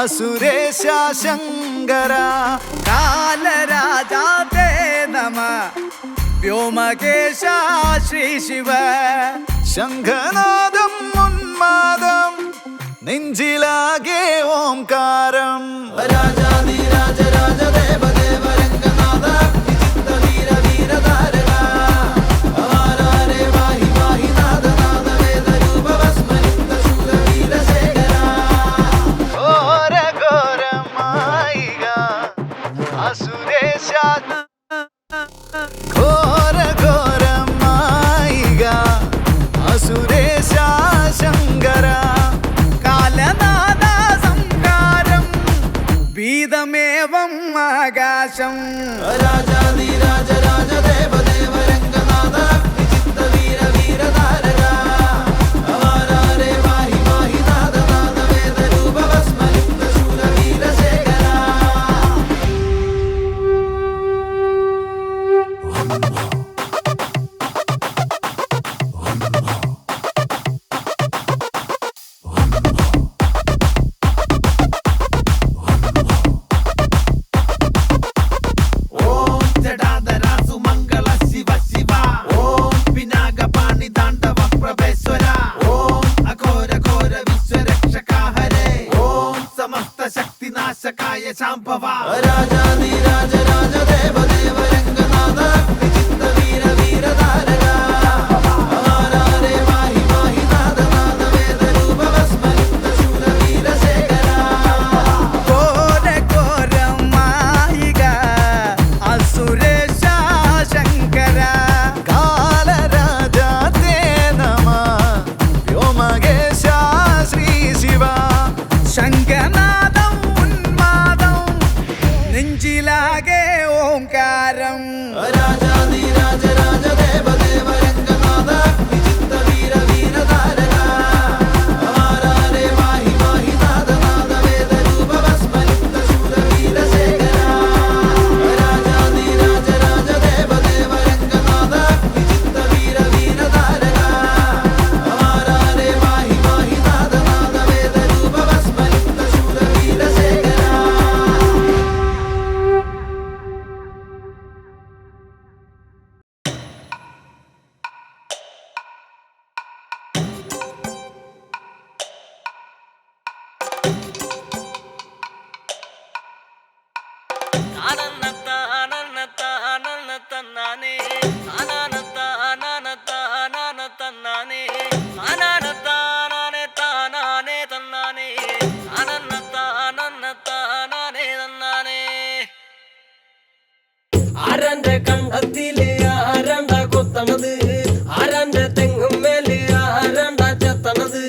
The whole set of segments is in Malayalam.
സുരേശ ശങ്കര കാലരാജാ തേ നമ വ്യോമകേശ ശ്രീ ശിവ ശംഖനാദം ഉന്മാദം നെഞ്ചിലാകെ ഓംകാരം രാജാധിരാജ രാജദേവ ദേവ രംഗനാഥ വിചിത്ര വീര വീരധാരക അവാരേ വാഹി വാഹി നാഥ നാഥ വേദ രൂപ ഭസ്മലിംഗ ശൂര വീരശേഖര ഘോര ഘോരമായിക അസുരേശ ഘോര ഘോരമായിക അസുരേശ ശങ്കര വീതമേവം ആകാശം രാജാധിരാജ രാജദേവ ദേവ രംഗനാഥ വിചിത്ര വീര വീരധാരക അവാരേ വാഹി വാഹി നാഥ നാഥ വേദ രൂപ ഭസ്മലിംഗ ശൂര വീരശേഖര രാജാധിരാജ രാജദേവ ദേവ രംഗനാഥ വിചിത്ര വീര വീരധാരക അവാരേ വാഹി വാഹി നാഥ നാഥ വേദ രൂപ ഭസ്മലിംഗ ശൂര വീരശേഖര ഘോര ഘോരമായിക അസുരേശ ശങ്കര കാലരാജാ തേ നമ വ്യോമകേശ ശ്രീ ശിവ ശംഖനാദം ഉന്മാദം നെഞ്ചിലാകെ ഓംകാരം രാജാധിരാജ രാജദേവ ദേവ രംഗനാഥ വിചിത്ര വീര വീരധാരക അവാരേ വാഹി വാഹി നാഥ നാഥ വേദ രൂപ ഭസ്മലിംഗ ശൂര വീരശേഖര രാജാധിരാജ രാജദേവ ദേവ രംഗനാഥ വിചിത്ര വീര വീരധാരക അവാരേ വാഹി വാഹി നാഥ നാഥ വേദ രൂപ ഭസ്മലിംഗ ശൂര വീരശേഖര ആരന്റെ കണ്ടത്തില് ആരണ്ട കൊത്തണത് ആരന്റെ തെങ്ങും മേല് ആരണ്ട ചെത്തണത്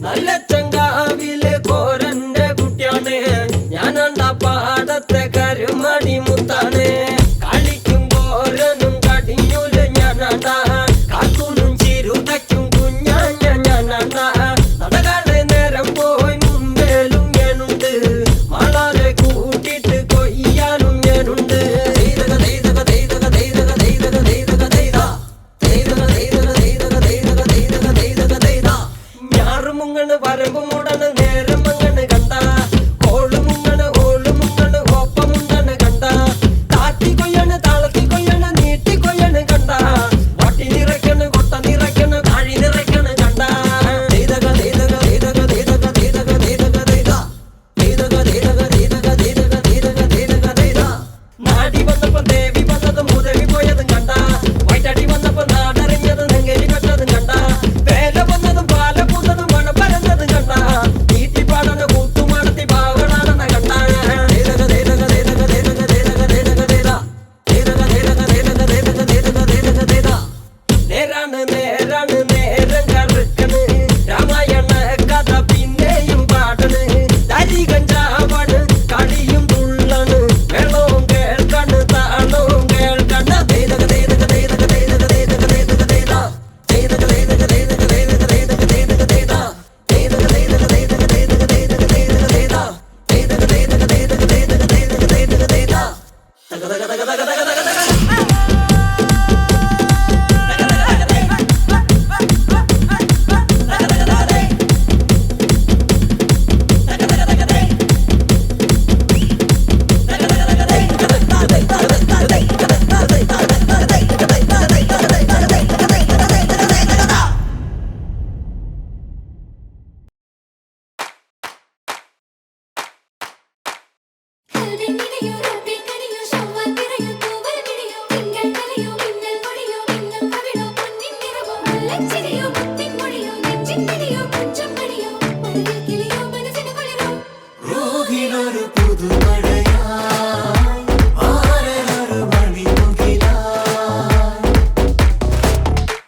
നല്ല ചങ്കാവിലെ കോരന്റെ കുട്ടിയാണ് ഞാനണ്ട പാടത്തെ കരുമണി മുത്താണ് കളിക്കും കോരനും കടിഞ്ഞൂല് ഞാനണ്ട കാക്കൂനും ചിരുതയ്ക്കും കുഞ്ഞാഞ്ഞ ഞാനണ്ട നടകാടെ നേരം പോയി മുമ്പേലും ഞാനുണ്ട് മാളാരെ കൂട്ടിട്ട് കൊയ്യാനും ഞാനുണ്ട് ഞാറുമുങ്ങണ് വരമ്പ് മൂടണ് നേരം മങ്ങണ് കണ്ട ഓള് മുങ്ങണ്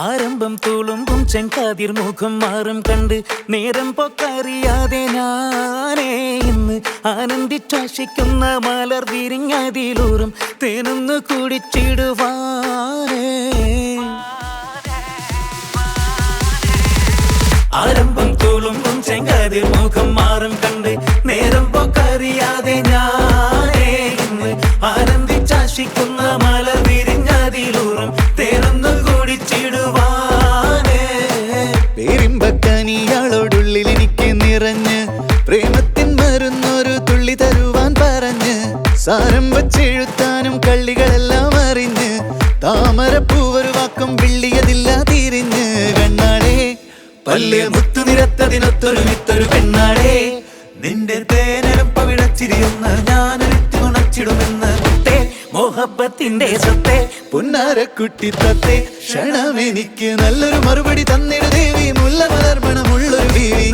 ആരംഭം തുളുമ്പും ചെങ്കാതിർ മുഖം മാറും കണ്ട് നേരം പൊക്കറിയാതെ ഞാനേ ഇന്ന് ആനന്ദിച്ചാശിക്കുന്ന മലർ വിരിഞ്ഞതിലൂറും തേനൊന്ന് കുടിച്ചിടുവാനേ. ആരംഭം തുളുമ്പും ചെങ്കാതിർ മുഖം മാറും കണ്ട് നേരം പൊക്കറിയാതെ ഞാനേ ഇന്ന് ആനന്ദിച്ചാശിക്കുന്ന മലർ വിരിഞ്ഞതിലൂറും തേനൊന്ന് കുടിച്ചിടുവാനേ. പേരിമ്പക്കനിയാളോടുള്ളിൽ എനിക്ക് നിറഞ്ഞ് പ്രേമത്തിൻ മരുന്നൊരു തുള്ളി തരുവാൻ പറഞ്ഞ് സാരം വച്ചെഴുത്താനും കള്ളികളെല്ലാം അറിഞ്ഞ് താമരപ്പൂവൊരു വാക്കും വിള്ളിയതില്ല തിരിഞ്ഞ് കണ്ണാളെ പല്ല് മുത്തു നിരത്തതിനൊത്തൊരു വിത്തൊരു പെണ്ണാളെ നിന്റെ തേനലും പവിടച്ചിരിയൊന്ന് ഞാനൊരുത്തി ഉണച്ചിടുമെന്ന് മോഹബത്തിന്റെ സത്തെ പുന്നാരക്കുട്ടി തത്തെ ക്ഷണമെനിക്ക് നല്ലൊരു മറുപടി തന്നിട ദേവി മുല്ല മലർമണമുള്ളൊരു ബീവി.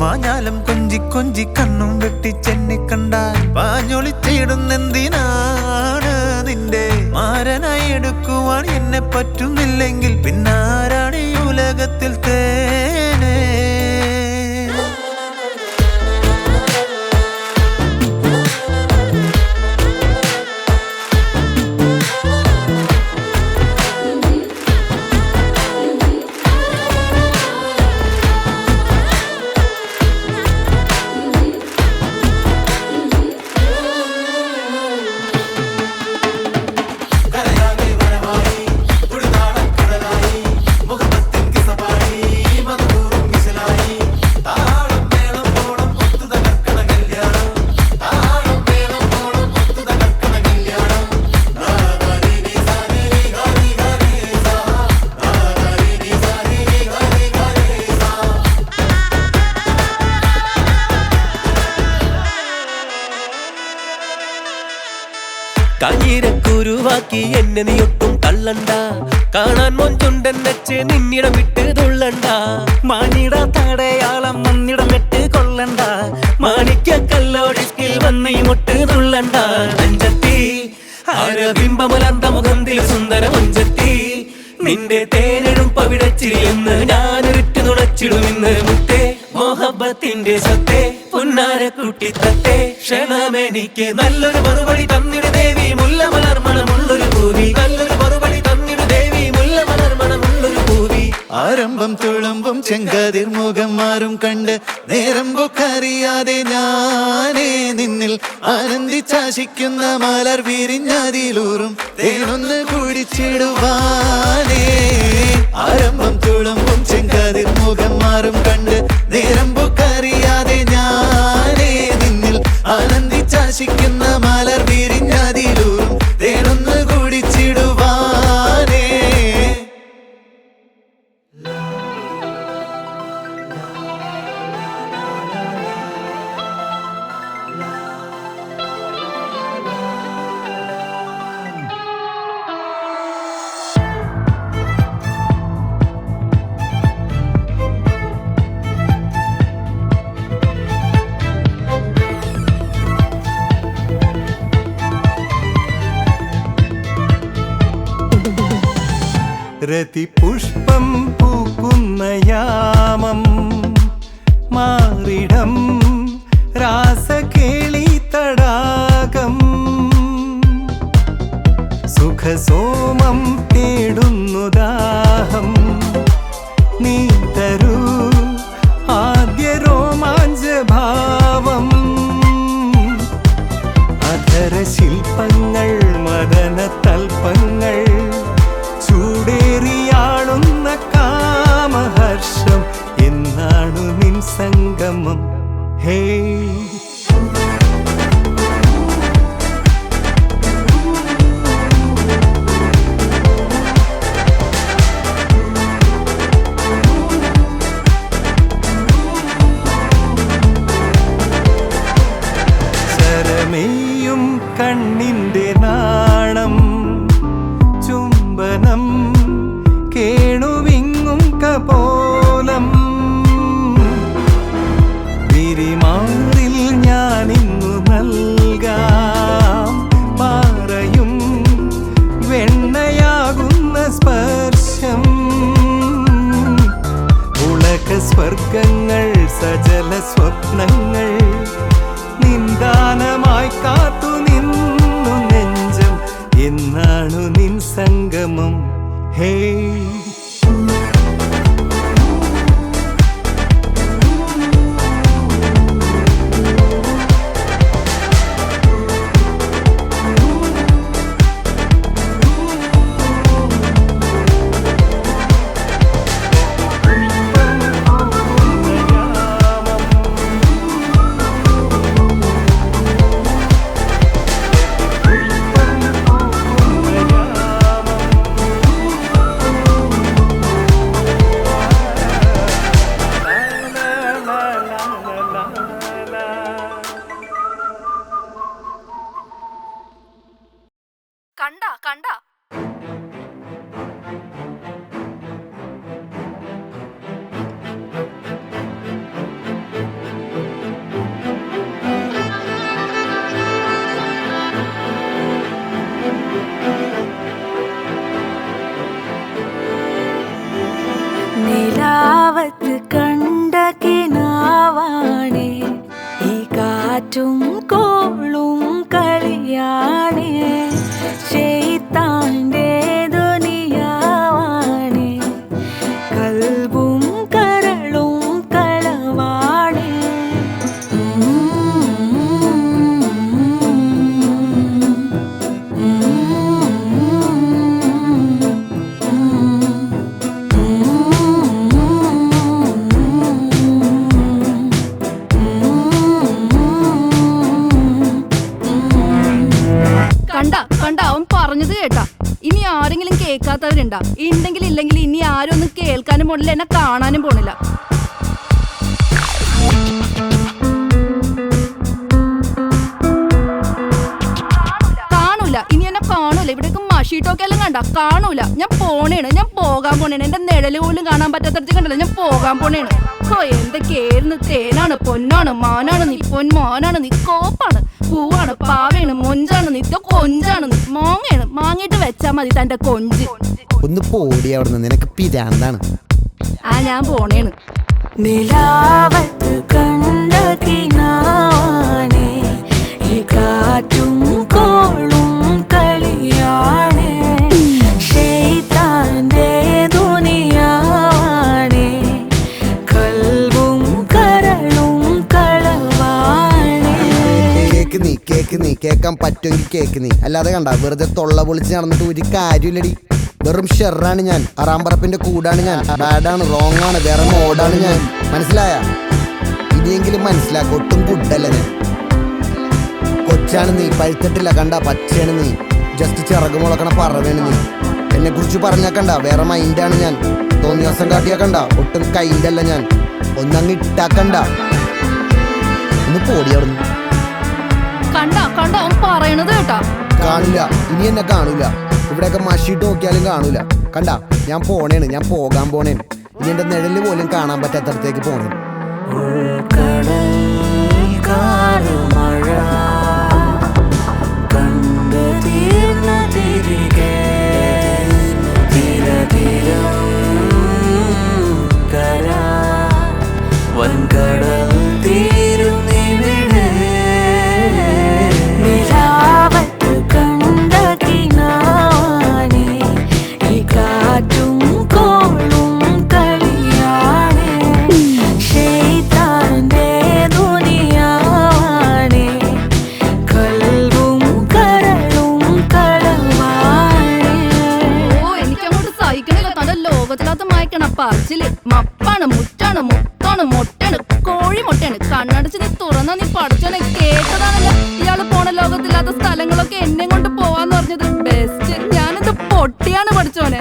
മാഞ്ഞാലം കൊഞ്ചി കൊഞ്ചി കണ്ണും വെട്ടി ചെന്നി കണ്ടാൽ പാഞ്ഞൊളിച്ചിടുന്നെന്തിനാണ് നിന്റെ മാരനായി എടുക്കുവാൻ എന്നെ പറ്റുന്നില്ലെങ്കിൽ പിന്നാരാണ് ഈ ഉലകത്തിൽ തേനേ. കാഞ്ഞിരക്കുരുവാക്കി എന്നെ നീ ഒട്ടും തള്ളണ്ട, കാണാൻ മൊഞ്ചുണ്ടെന്നച്ച് നിന്നിടം വിട്ട് തുള്ളണ്ട. മാനിട തടയാളം വന്നിടം വെട്ട് കൊള്ളണ്ട, മാണിക്ക കല്ലോടിസ്കിൽ വന്ന് ഈ മുട്ട് തുള്ളണ്ട. അഞ്ചത്തി ആരബിംബമലർന്ന മുഖത്തിൽ സുന്ദര മഞ്ചത്തി നിന്റെ തേനെഴും പവിടച്ചിരിയെന്ന് ഞാനൊരുറ്റ് നുണച്ചിടുമെന്ന് മുത്തേ മോഹബത്തിന്റെ സത്തെ പുന്നാരക്കുട്ടി തത്തെ ക്ഷണമെനിക്ക് നല്ലൊരു മറുപടി തന്നിട് ദേവി മുല്ല മലർമണമുള്ളൊരു ഭൂമി. നല്ലൊരു മറുപടി തന്നിട് ദേവി മുല്ല മലർമണമുള്ളൊരു ഭൂമി. ആരംഭം തുളുമ്പും ചെങ്കാതിർ മുഖം മാറും കണ്ട് നേരം പൊക്കറിയാതെ ഞാനേ നിന്നിൽ ആനന്ദിച്ചാശിക്കുന്ന മലർ വിരിഞ്ഞതിലൂറും തേനൊന്ന് കുടിച്ചിടുവാനേ. ആരംഭം തുളുമ്പും ചെങ്കാതിർ മുഖം മാറും കണ്ട് നേരം പൊക്കറിയാതെ ഞാനേ നിന്നിൽ ആനന്ദിച്ചാശിക്കുന്ന മലർ വിരിഞ്ഞതിലൂറും തേനൊന്ന് കുടിച്ചിടുവാനേ. രതിപുഷ്പം പൂക്കുന്ന യാമം മാറിടം രാസകേളി തടാകം സുഖസോമം തേടുന്നു ദാഹം നീ തരൂ ആദ്യ രോമാഞ്ചഭാവം അധര ശില്പങ്ങൾ മദന തൽപ്പങ്ങൾ ചൂടേറിയാളുന്ന കാമഹർഷം എന്നാണു നിൻ സംഗമം ഹേ. പല സ്വപ്നങ്ങൾ നിന്ദാനമായി കാത്തു നിന്നു നെഞ്ചം എന്നാണു നിൻ സംഗമം ഹേ കണ്ട നിലാവത്ത് കണ്ട കിനാവാണേ ഈ കാറ്റും കോളും കളിയാണേ ശൈത്താന്റെ ദുനിയാവാണേ കൽബും കരളും കളവാണേ കണ്ട അവൻ പറഞ്ഞത് കേട്ടാ. ഇനി ആരെങ്കിലും കേൾക്കാത്തവരുണ്ടാ? ഉണ്ടെങ്കിൽ ഇല്ലെങ്കിൽ ഇനി ആരും ഒന്നും കേൾക്കാനും പോണില്ല, എന്നെ കാണാനും പോണില്ല. കാണൂല, ഇനി എന്നെ കാണൂല. ഇവിടേക്ക് മഷീട്ടോക്കെല്ലാം കണ്ട കാണൂല. ഞാൻ പോണേണ്, ഞാൻ പോകാൻ പോണേണ്. എന്റെ നിഴല് പോലും കാണാൻ പറ്റാത്തടത്ത് കണ്ടല്ലോ, ഞാൻ പോകാൻ പോണേണ്. ഓ എന്തൊക്കെയായിരുന്നു. തേനാണ്, പൊന്നാണ്, മാനാണ് നീ, പൊന്മാനാണ് നീ, കോപ്പാണ്, പൂവാണ്, പാവയാണ്, മൊഞ്ചാണ് നീ, കൊഞ്ചാണ് നീ, മാങ്ങയാണ്. മാങ്ങിയിട്ട് വെച്ചാ മതി തന്റെ കൊഞ്ച്. ഒന്ന് പോടി അവിടുന്ന്, നിനക്ക് പിരാന്താണ്. ഞാൻ പോണേണ്. നിലാവത്ത് കണ്ട കിനാവാണേ ഈ കാറ്റും കോളും കളിയാണേ ശൈത്താന്റെ ദുനിയാവാണേ കൽബും കരളും കളവാണേ. കേക്ക് നീ കേക്കാൻ പറ്റുമെങ്കിൽ കേക്ക് നീ. അല്ലാതെ കണ്ട വെറുതെ തൊള്ള പൊളിച്ച് നടന്നിട്ട് ഒരു കാര്യമില്ലടി. വെറും ഷെറാണ് ഞാൻ, അറാമ്പറപ്പിന്റെ കൂടാണ് ഞാൻ. ബാഡാണ്, റോങ് ആണ്, വേറെ മോഡാണ് ഞാൻ. മനസ്സിലായ? ഇനിയെങ്കിലും മനസ്സിലാക്കും. ഒട്ടും ഗുഡല്ല ഞാൻ. കൊച്ചാണ് നീ, പഴുത്തിട്ടില്ല കണ്ട, പച്ചയാണ് നീ, ജസ്റ്റ് ചിറക് മുളക്കണ പറവേണ് നീ. എന്നെ കുറിച്ച് പറഞ്ഞാക്കണ്ട, വേറെ മൈൻഡാണ് ഞാൻ. തോന്നിയ ദിവസം കാട്ടിയാക്കണ്ട, ഒട്ടും കൈൻഡല്ല ഞാൻ. ഒന്നങ്ങ് ഇട്ടാക്കണ്ട. ഒന്ന് പോടി അവിടുന്ന്. കണ്ട അവൻ പറയണത് കേട്ടാ. കാണില്ല, ഇനി എന്നെ കാണൂല. ഇവിടെയൊക്കെ മഷിട്ട് നോക്കിയാലും കാണൂല. കണ്ട ഞാൻ പോണേണ്, ഞാൻ പോകാൻ പോണേണ്. ഇനി എന്റെ നിഴല് പോലും കാണാൻ പറ്റാത്തടത്തേക്ക് പോണേ. വൻകടൽ തീരും നിലാവത്ത് കണ്ട കിനാവാണേ ഈ കാറ്റും കോളും കളിയാണേ ശൈത്താന്റെ ദുനിയാവാണേ കൽബും കരളും കളവാണേ. ഓ എനിക്കങ്ങോട്ട് സഹിക്കണില്ല. തന്റെ ലോകത്തിലാത്ത മയക്കണ പറച്ചില്. മപ്പാണ്, മുറ്റാണ്, മുത്താണ്, മൊട്ടാണ്, കോഴി മൊട്ടയാണ്. കണ്ണടച്ച് നീ തുറന്ന നീ പഠിച്ചോനെ കേട്ടതാണല്ലോ. ഇയാള് പോണ ലോകത്തില്ലാത്ത സ്ഥലങ്ങളൊക്കെ എന്നെ കൊണ്ട് പോവാന്ന് പറഞ്ഞത്. ബെസ്റ്റ്. ഞാനിത് പൊട്ടിയാണ് പഠിച്ചോനെ.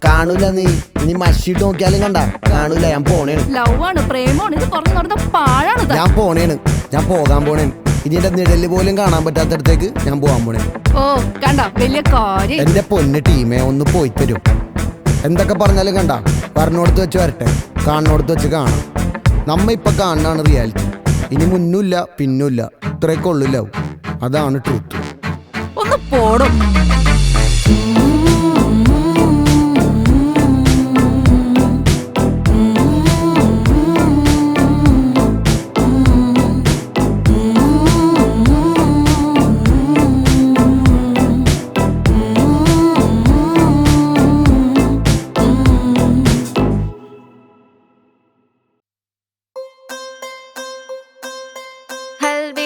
കാണൂല നീ. ഇനി മഷിട്ട് നോക്കിയാലും കണ്ട കാണൂല. ഞാൻ പോണേണ്. ലവാണ്, പ്രേമമാണ്, ഇത് പറഞ്ഞു നടന്ന പാഴാണ്. ഞാൻ പോണേണ്, ഞാൻ പോകാൻ പോണേണ്. ഇനി എന്റെ നിഴല് പോലും കാണാൻ പറ്റാത്തടത്തേക്ക് ഞാൻ പോകാൻ പോണേണ്. ഓ കണ്ട വലിയ കാര്യം. എന്റെ പൊന്ന് ടീമേ, ഒന്ന് പോയി തരും. എന്തൊക്കെ പറഞ്ഞാലും കണ്ട പറഞ്ഞോടത്ത് വെച്ച് വരട്ടെ, കാണുന്നോടത്ത് വെച്ച് കാണാം. നമ്മ ഇപ്പൊ കാണാനാണ് റിയാലിറ്റി. ഇനി മുന്നുമില്ല പിന്നുമില്ല, ഇത്രയൊക്കെ ഉള്ളില്ല. അതാണ് ട്രൂത്ത്. ഒന്ന് പോടും.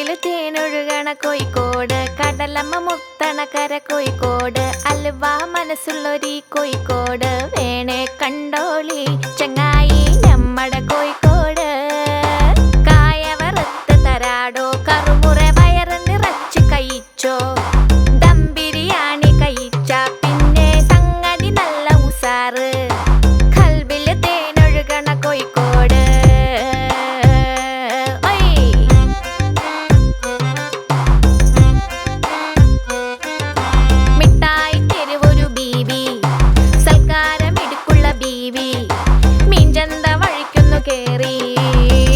കൽവില് തേനൊഴുകണ കോഴിക്കോട് കടലമ്മ മുത്തണക്കര കോഴിക്കോട് അലുവ മനസ്സുള്ളൊരീ കോഴിക്കോട് വേണേ കണ്ടോളി ചങ്ങായി നമ്മടെ കോഴിക്കോട് കായ വറുത്ത് തരാടോ കറുമുറ വയറ് നിറച്ച് കഴിച്ചോ ദം ബിരിയാണി കഴിച്ച പിന്നെ സംഗതി നല്ല ഉസാറ് കൽവില് തേനൊഴുകണ കോഴിക്കോട് മിഠായി തെരുവൊരു ബീവി സൽക്കാരമിടുക്കുള്ള ബീവി മീൻചന്ത വഴിക്കുന്നു കേറി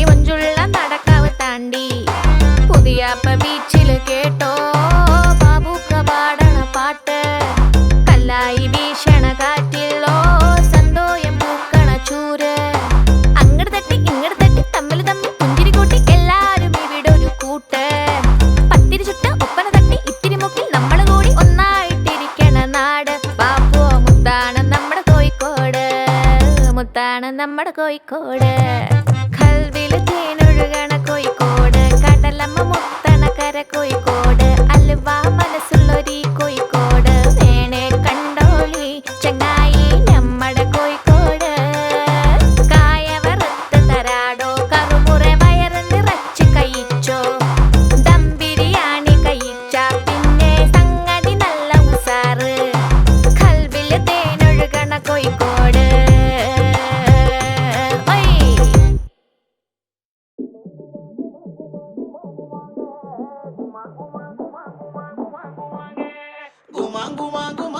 മഞ്ചുള്ള നടക്കാവ് താണ്ടി പുതിയാപ്പ ബീച്ചില് കേട്ടോ ബാബുക്ക പാടണ പാട്ട് കല്ലായി വീശണ കാറ്റിലോ സന്തോയം പൂക്കണ ചൂര് അങ്ങട് തട്ടി ഇങ്ങട് തട്ടി തമ്മിൽ പുഞ്ചിരി കൂട്ടി എല്ലാരും ഇവിടെ ഒരു കൂട്ട് പത്തിരി ചുട്ട ഒപ്പന തട്ടി ഇത്തിരി മുക്കിൽ നമ്മള് കൂടി ഒന്നായിട്ടിരിക്കണ നാട് പാപ്പോ മുത്താണ് നമ്മുടെ കോഴിക്കോട് മുത്താണ് നമ്മുടെ കോഴിക്കോട് കൽവില് തേനൊഴുകണ കോഴിക്കോട് കടലമ്മ മുത്തണക്കര കോഴിക്കോട് അലുവ മനസ്സുള്ളൊരീ കോഴിക്കോട് വേണേ കണ്ടോളി ചങ്ങായി നമ്മടെ കോഴിക്കോട് കായ വറുത്ത് തരാടോ കറുമുറ വയറ് നിറച്ച് കഴിച്ചോ ദം ബിരിയാണി കഴിച്ച പിന്നെ സംഗതി നല്ല ഉസാറ് കൽവില് തേനൊഴുകണ കോഴിക്കോട് Guma guma guma